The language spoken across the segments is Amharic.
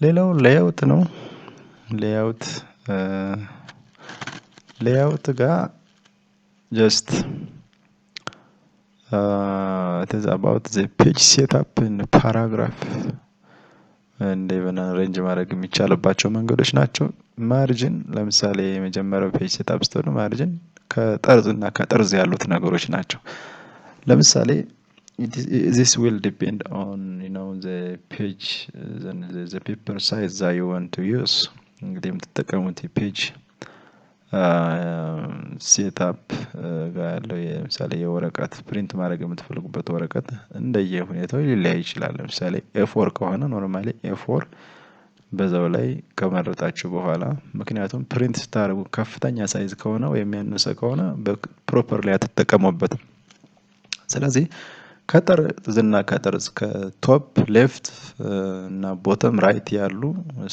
ሌላው ሌአውት ነው። ሌአውት ጋር just it is about the page setup in paragraph and even arrange ማድረግ የሚቻልባቸው መንገዶች ናቸው። ማርጂን ለምሳሌ የመጀመሪያው ፔጅ ሴትአፕ ስትሆኑ ማርጂን ከጠርዝና ከጠርዝ ያሉት ነገሮች ናቸው። ለምሳሌ this will depend on the page the paper size that you want to use እንግዲህ የምትጠቀሙት ፔጅ ሴትአፕ ጋር ያለው ለምሳሌ የወረቀት ፕሪንት ማድረግ የምትፈልጉበት ወረቀት እንደየ ሁኔታው ሊለያይ ይችላል። ለምሳሌ A4 ከሆነ ኖርማሊ A4 በዛው ላይ ከመረጣችሁ በኋላ ምክንያቱም ፕሪንት ስታደርጉ ከፍተኛ ሳይዝ ከሆነ ወይም ያነሰ ከሆነ ፕሮፐርሊ አትጠቀሙበትም። ስለዚህ ከጠርዝና ከጠርዝ ከቶፕ ሌፍት እና ቦተም ራይት ያሉ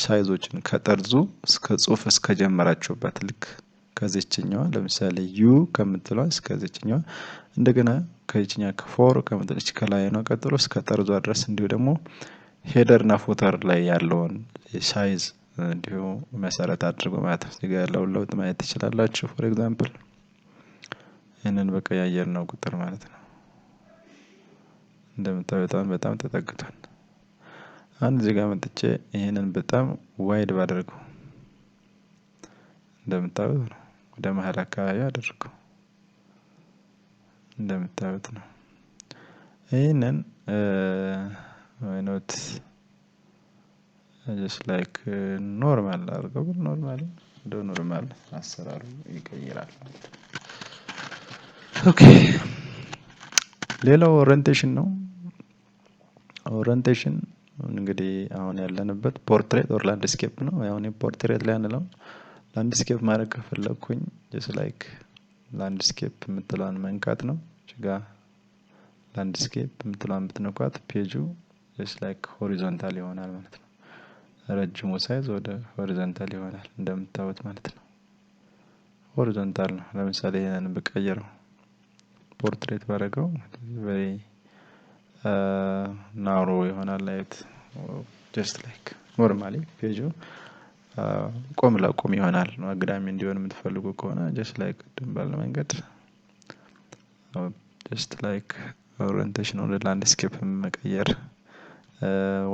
ሳይዞችን ከጠርዙ እስከ ጽሁፍ እስከጀመራችሁበት ልክ ከዚህኛው ለምሳሌ ዩ ከምትለው እስከዚህኛው እንደገና ከዚህኛው ከፎር ከምትለው ከላይ ነው ቀጥሎ እስከ ጠርዟ ድረስ እንዲሁ ደግሞ ሄደር እና ፉተር ላይ ያለውን ሳይዝ እንዲሁ መሰረት አድርጎ ማለት ነው። እዚህ ጋር ያለውን ለውጥ ማየት ትችላላችሁ። ፎር ኤግዛምፕል ይሄንን በቀያየርነው ቁጥር ማለት ነው እንደምታዩት በጣም ተጠግቷል። አንድ እዚህ ጋር መጥቼ ይሄንን በጣም ዋይድ ባደርገው እንደምታዩት ነው ወደ መሃል አካባቢ አደረገው እንደምታዩት ነው። ይሄንን why not just like ኖርማል አድርገው ኖርማል አሰራሩ ይቀይራል። ኦኬ ሌላው ኦሪየንቴሽን ነው። ኦሪየንቴሽን እንግዲህ አሁን ያለንበት ፖርትሬት ኦር ላንድስኬፕ ነው። አሁን ፖርትሬት ላይ አንለው ላንድስኬፕ ማድረግ ከፈለኩኝ just like ላንድስኬፕ የምትለውን መንካት ነው። እዚጋ ላንድስኬፕ የምትለውን ብትነኳት ፔጁ just like ሆሪዞንታል ይሆናል ማለት ነው። ረጅሙ ሳይዝ ወደ ሆሪዞንታል ይሆናል እንደምታዩት ማለት ነው። ሆሪዞንታል ነው። ለምሳሌ ይሄንን ብቀይረው ፖርትሬት ባደረገው very narrow ይሆናል ላይት just like normally ፔጁ ቆም ለቆም ይሆናል። አግዳሚ እንዲሆን የምትፈልጉ ከሆነ just like ድንባል መንገድ just like orientation ወደ ላንድስኬፕ መቀየር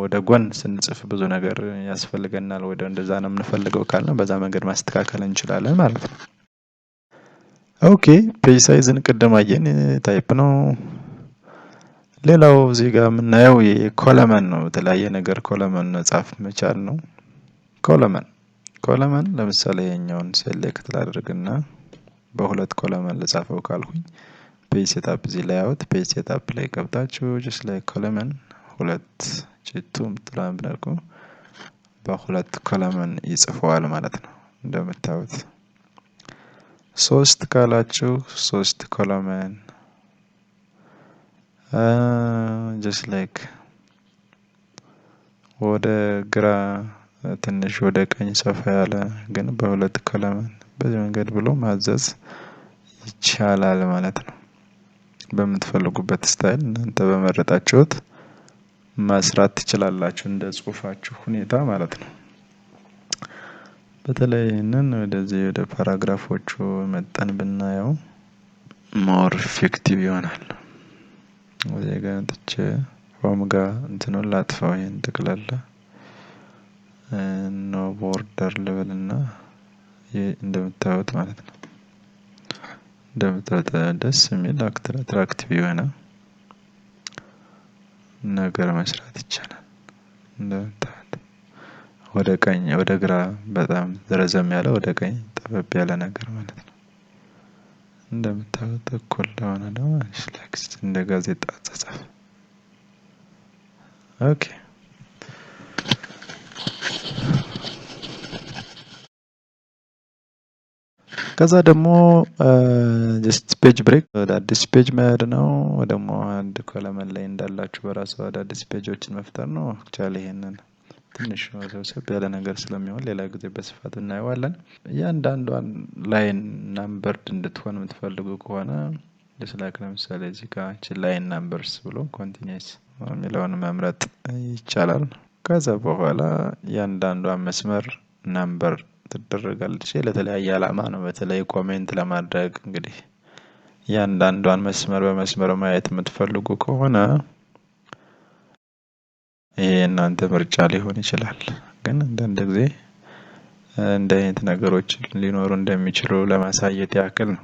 ወደ ጎን ስንጽፍ ብዙ ነገር ያስፈልገናል ወደ እንደዛ ነው የምንፈልገው ካልን በዛ መንገድ ማስተካከል እንችላለን ማለት ነው። ኦኬ ፔጅ ሳይዝን ቅድም አየን ታይፕ ነው። ሌላው እዚህ ጋር የምናየው የኮለመን ነው። የተለያየ ነገር ኮለመን መጻፍ መቻል ነው። ኮለመን ለምሳሌ የኛውን ሴሌክት ላድርግና በሁለት ኮለመን ልጻፈው ካልኩኝ ፔጅ ሴትአፕ እዚህ ላይአውት ፔጅ ሴትአፕ ላይ ገብታችሁ just like ኮለመን ሁለት ቺቱም ጥላም ብነኩ በሁለት ኮለመን ይጽፈዋል ማለት ነው። እንደምታዩት ሶስት ካላችሁ ሶስት ኮለመን just like ወደ ግራ ትንሽ ወደ ቀኝ ሰፋ ያለ ግን በሁለት ኮለመን በዚህ መንገድ ብሎ ማዘዝ ይቻላል ማለት ነው። በምትፈልጉበት ስታይል እናንተ በመረጣችሁት መስራት ትችላላችሁ እንደ ጽሁፋችሁ ሁኔታ ማለት ነው። በተለይ ይሄንን ወደዚህ ወደ ፓራግራፎቹ መጠን ብናየው ሞር ኢፌክቲቭ ይሆናል። ወዲያ ጋር እንጥቼ ፎርም ጋር እንትኑን ላጥፋው ይሄን ተክላላ ኖ ቦርደር ልበልና እንደምታዩት ማለት ነው። እንደምታዩት ደስ የሚል አትራክቲቭ የሆነ ነገር መስራት ይቻላል። እንደምታዩት ወደ ቀኝ ወደ ግራ በጣም ረዘም ያለ ወደ ቀኝ ጠበብ ያለ ነገር ማለት ነው። እንደምታዩት እኩል ሆነ ነው ላይክስ እንደ ጋዜጣ አጻጻፍ። ኦኬ ከዛ ደግሞ just ፔጅ ብሬክ ወደ አዲስ ፔጅ መሄድ ነው። ደግሞ አንድ ኮለመን ላይ እንዳላችሁ በራሱ ወደ አዲስ ፔጆችን መፍጠር ነው። አክቹአሊ ይሄንን ትንሽ ወሰብሰብ ያለ ነገር ስለሚሆን ሌላ ጊዜ በስፋት እናየዋለን። እያንዳንዷን ላይን ናምበርድ እንድትሆን የምትፈልጉ ከሆነ ለስላክ ለምሳሌ እዚህ ጋር ላይን ናምበርስ ብሎ ኮንቲኒዩስ የሚለውን መምረጥ ይቻላል። ከዛ በኋላ ያንዳንዷን መስመር ነምበር ትደረጋለች። ለተለያየ ዓላማ ነው። በተለይ ኮሜንት ለማድረግ እንግዲህ ያንዳንዷን መስመር በመስመር ማየት የምትፈልጉ ከሆነ ይሄ እናንተ ምርጫ ሊሆን ይችላል። ግን አንዳንድ ጊዜ እንደ አይነት ነገሮች ሊኖሩ እንደሚችሉ ለማሳየት ያክል ነው።